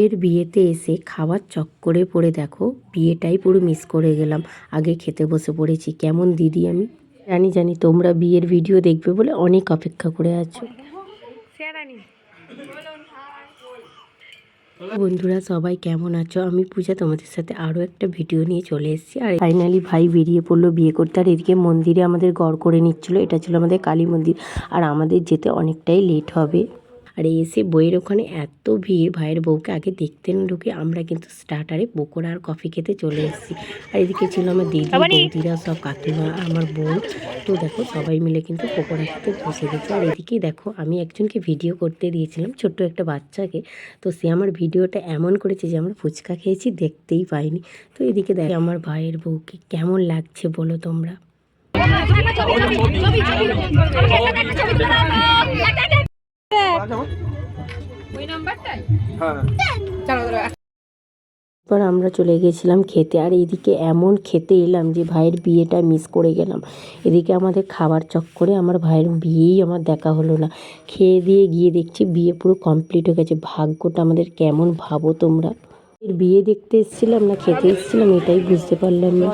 এর বিয়েতে এসে খাবার চক্করে পড়ে দেখো বিয়েটাই পুরো মিস করে গেলাম। আগে খেতে বসে পড়েছি। কেমন দিদি আমি জানি তোমরা বিয়ের ভিডিও দেখবে বলে অনেক অপেক্ষা করে আছো। বন্ধুরা সবাই কেমন আছো? আমি পূজা তোমাদের সাথে আরও একটা ভিডিও নিয়ে চলে এসেছি। আর ফাইনালি ভাই বেরিয়ে পড়লো বিয়ে করতে। আর এদিকে মন্দিরে আমাদের গড় করে নিচ্ছিলো। এটা ছিল আমাদের কালী মন্দির। আর আমাদের যেতে অনেকটাই লেট হবে। আর এসে বইয়ের ওখানে এত ভিড়, ভাইয়ের বউকে আগে দেখতে না ঢুকে আমরা কিন্তু স্টার্টারে পকোড়া আর কফি খেতে চলে এসেছি। আর এদিকে ছিল আমার দিদি বৌদিরা, সব কাকিমা, আমার বোন। তো দেখো সবাই মিলে কিন্তু পকোড়া খেতে বসে গেছে। আর এদিকেই দেখো আমি একজনকে ভিডিও করতে দিয়েছিলাম, ছোট্ট একটা বাচ্চাকে। তো সে আমার ভিডিওটা এমন করেছে যে আমরা ফুচকা খেয়েছি দেখতেই পাইনি। তো এদিকে দেখো আমার ভাইয়ের বউকে কেমন লাগছে বলো তোমরা। এরপর আমরা চলে গেছিলাম খেতে। আর এদিকে এমন খেতে এলাম যে ভাইয়ের বিয়েটা মিস করে গেলাম। এদিকে আমাদের খাবার চক্করে আমার ভাইয়ের বিয়েই আমার দেখা হলো না। খেয়ে দিয়ে গিয়ে দেখছি বিয়ে পুরো কমপ্লিট হয়ে গেছে। ভাগ্যটা আমাদের কেমন ভাবো তোমরা। এর বিয়ে দেখতে এসেছিলাম না খেতে এসেছিলাম এটাই বুঝতে পারলাম না।